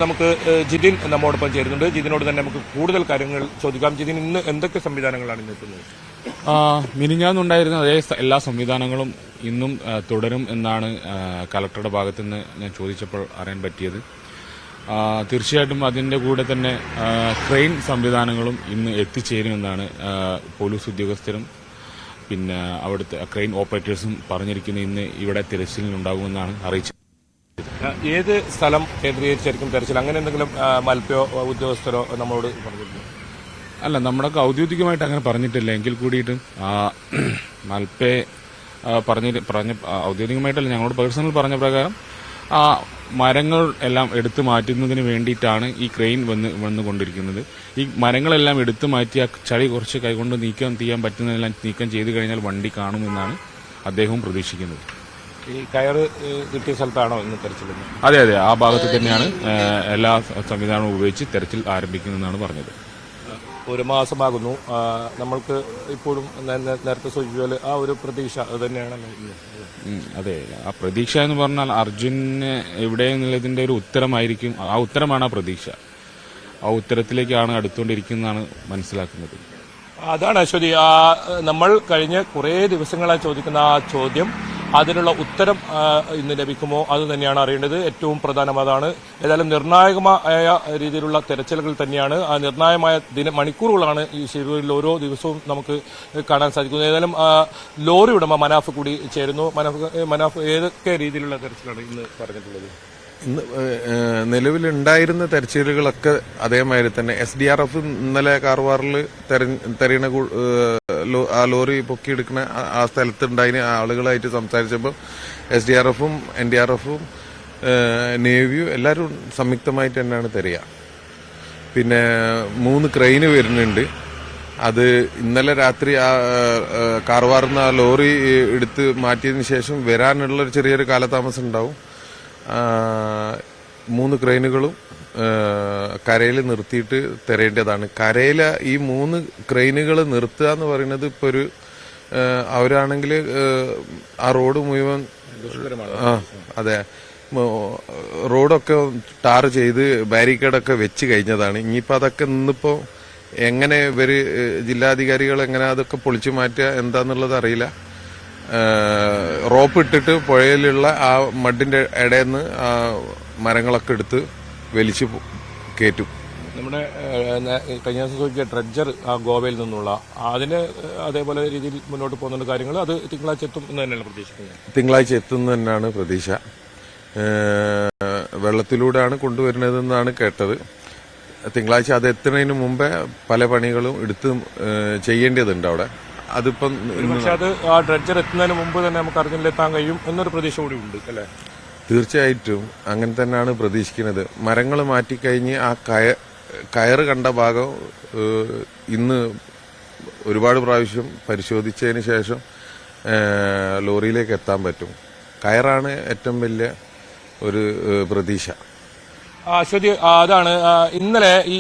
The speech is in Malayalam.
നമുക്ക് ജിതിൻ നമ്മോടൊപ്പം ചേരുന്നുണ്ട്. ജിതിനോട് തന്നെ നമുക്ക് കൂടുതൽ കാര്യങ്ങൾ ചോദിക്കാം. ജിതിൻ, ഇന്ന് എന്തൊക്കെ സംവിധാനങ്ങളാണ് ഇന്ന് എത്തുന്നത്? മിനിഞ്ഞാന്നുണ്ടായിരുന്ന അതേ എല്ലാ സംവിധാനങ്ങളും ഇന്നും തുടരും എന്നാണ് കലക്ടറുടെ ഭാഗത്തു നിന്ന് ഞാൻ ചോദിച്ചപ്പോൾ അറിയാൻ പറ്റിയത്. തീർച്ചയായിട്ടും അതിന്റെ കൂടെ തന്നെ ക്രെയിൻ സംവിധാനങ്ങളും ഇന്ന് എത്തിച്ചേരുമെന്നാണ് പോലീസ് ഉദ്യോഗസ്ഥരും പിന്നെ അവിടുത്തെ ക്രെയിൻ ഓപ്പറേറ്റേഴ്സും പറഞ്ഞിരിക്കുന്നത്. ഇന്ന് ഇവിടെ തിരച്ചിലുണ്ടാകുമെന്നാണ് അറിയിച്ചത്. ഏത് സ്ഥലം കേന്ദ്രീകരിച്ചായിരിക്കും തെരച്ചിൽ? അങ്ങനെ എന്തെങ്കിലും മൽപ്പയോ ഉദ്യോഗസ്ഥരോ നമ്മളോട് പറഞ്ഞിരുന്നു? അല്ല, നമ്മുടെ ഔദ്യോഗികമായിട്ട് അങ്ങനെ പറഞ്ഞിട്ടില്ല. എങ്കിൽ കൂടിയിട്ട് മൽപ്പേ പറഞ്ഞ ഔദ്യോഗികമായിട്ടല്ല, ഞങ്ങളോട് പേഴ്സണൽ പറഞ്ഞ പ്രകാരം മരങ്ങൾ എല്ലാം എടുത്തു മാറ്റുന്നതിന് വേണ്ടിയിട്ടാണ് ഈ ക്രെയിൻ വന്നുകൊണ്ടിരിക്കുന്നത്. ഈ മരങ്ങളെല്ലാം എടുത്തു മാറ്റി ആ ചളി കുറച്ച് കൈകൊണ്ട് നീക്കം ചെയ്യാൻ പറ്റുന്നതെല്ലാം നീക്കം ചെയ്തു കഴിഞ്ഞാൽ വണ്ടി കാണുമെന്നാണ് അദ്ദേഹവും പ്രതീക്ഷിക്കുന്നത്. ഈ കയറ് കിട്ടിയ സ്ഥലത്താണോ ഇന്ന് തെരച്ചിൽ? അതെ, ആ ഭാഗത്ത് തന്നെയാണ് എല്ലാ സംവിധാനവും ഉപയോഗിച്ച് തെരച്ചിൽ ആരംഭിക്കുന്നതെന്നാണ് പറഞ്ഞത്. ഒരു മാസമാകുന്നു. നമ്മൾക്ക് ഇപ്പോഴും നേരത്തെ സൂചിപ്പിച്ച ആ ഒരു പ്രതീക്ഷ അത് തന്നെയാണല്ലോ. അതെ, ആ പ്രതീക്ഷ എന്ന് പറഞ്ഞാൽ അർജുന് എവിടെ എന്നുള്ളതിന്റെ ഒരു ഉത്തരമായിരിക്കും. ആ ഉത്തരമാണ് ആ പ്രതീക്ഷ. ആ ഉത്തരത്തിലേക്കാണ് അടുത്തുകൊണ്ടിരിക്കുന്നതാണ് മനസ്സിലാക്കുന്നത്. അതാണ് അശ്വതി, നമ്മൾ കഴിഞ്ഞ കുറേ ദിവസങ്ങളായി ചോദിക്കുന്ന ആ ചോദ്യം, അതിനുള്ള ഉത്തരം ഇന്ന് ലഭിക്കുമോ അത് തന്നെയാണ് അറിയേണ്ടത്. ഏറ്റവും പ്രധാനം അതാണ്. ഏതായാലും നിർണായകമായ രീതിയിലുള്ള തെരച്ചിലുകൾ തന്നെയാണ്. ആ നിർണായകമായ മണിക്കൂറുകളാണ് ഈ ശിരൂരിൽ ഓരോ ദിവസവും നമുക്ക് കാണാൻ സാധിക്കുന്നത്. ഏതായാലും ലോറി ഉടമ മനാഫ് കൂടി ചേരുന്നു. മനാഫ്, ഏതൊക്കെ രീതിയിലുള്ള തെരച്ചിലാണ് ഇന്ന് പറഞ്ഞിട്ടുള്ളത്? ഇന്ന് നിലവിലുണ്ടായിരുന്ന തെരച്ചിലുകളൊക്കെ അതേമാതിരി തന്നെ SDRF ഇന്നലെ കാർവാറിൽ തെരയണ ആ ലോറി പൊക്കിയെടുക്കുന്ന ആ സ്ഥലത്തുണ്ടായിരുന്ന ആളുകളായിട്ട് സംസാരിച്ചപ്പോൾ SDRFും NDRFും നേവിയും എല്ലാവരും സംയുക്തമായിട്ട് തന്നെയാണ് തെരയുക. പിന്നെ 3 ക്രെയിന് വരുന്നുണ്ട്. അത് ഇന്നലെ രാത്രി ആ കാർവാറിൽ നിന്ന് ആ ലോറി എടുത്ത് മാറ്റിയതിന് ശേഷം വരാനുള്ളൊരു ചെറിയൊരു കാലതാമസം ഉണ്ടാവും. 3 ക്രെയിനുകളും കരയിൽ നിർത്തിയിട്ട് തെരയേണ്ടതാണ്. കരയിൽ ഈ 3 ക്രെയിനുകൾ നിർത്തുക എന്ന് പറയുന്നത് ഇപ്പോൾ ഒരു അവരാണെങ്കിൽ ആ റോഡ് മുഴുവൻ അതെ, റോഡൊക്കെ ടാർ ചെയ്ത് ബാരിക്കേഡൊക്കെ വെച്ച് കഴിഞ്ഞതാണ്. ഇനിയിപ്പോൾ അതൊക്കെ ഇന്നിപ്പോൾ എങ്ങനെ ഇവര് ജില്ലാധികാരികൾ എങ്ങനെ അതൊക്കെ പൊളിച്ചു മാറ്റുക എന്താന്നുള്ളത് അറിയില്ല. റോപ്പ് ഇട്ടിട്ട് പുഴയിലുള്ള ആ മഡിന്റെ ഇടയിൽ നിന്ന് മരങ്ങളൊക്കെ എടുത്ത് വലിച്ചു കയറ്റും. നമ്മുടെ കഴിഞ്ഞ ദിവസം സൂചിപ്പിച്ച ഡ്രഡ്ജർ ഗോവയിൽ നിന്നുള്ള അതിന് അതേപോലെ രീതിയിൽ മുന്നോട്ട് പോകുന്ന കാര്യങ്ങൾ അത് തിങ്കളാഴ്ച എത്തും എന്ന് തന്നെയാണ് പ്രതീക്ഷിക്കുന്നത്. തിങ്കളാഴ്ച എത്തുന്ന തന്നെയാണ് പ്രതീക്ഷ. വെള്ളത്തിലൂടെയാണ് കൊണ്ടുവരുന്നതെന്നാണ് കേട്ടത്. തിങ്കളാഴ്ച അത് എത്തുന്നതിന് മുമ്പേ പല പണികളും എടുത്ത് ചെയ്യേണ്ടതുണ്ട് അവിടെ. അതിപ്പം പക്ഷെ അത് ആ ഡ്രഡ്ജർ എത്തുന്നതിന് മുമ്പ് തന്നെ നമുക്ക് അർജന്റീനിലെത്താൻ കഴിയും എന്നൊരു പ്രതീക്ഷ കൂടി ഉണ്ട് അല്ലേ? തീർച്ചയായിട്ടും അങ്ങനെ തന്നെയാണ് പ്രതീക്ഷിക്കുന്നത്. മരങ്ങൾ മാറ്റിക്കഴിഞ്ഞ് ആ കയറ് കണ്ട ഭാഗം ഇന്ന് ഒരുപാട് പ്രാവശ്യം പരിശോധിച്ചതിന് ശേഷം ലോറിയിലേക്ക് എത്താൻ പറ്റും. കയറാണ് ഏറ്റവും വലിയ ഒരു പ്രതീക്ഷ. അശ്വതി, അതാണ് ഇന്നലെ ഈ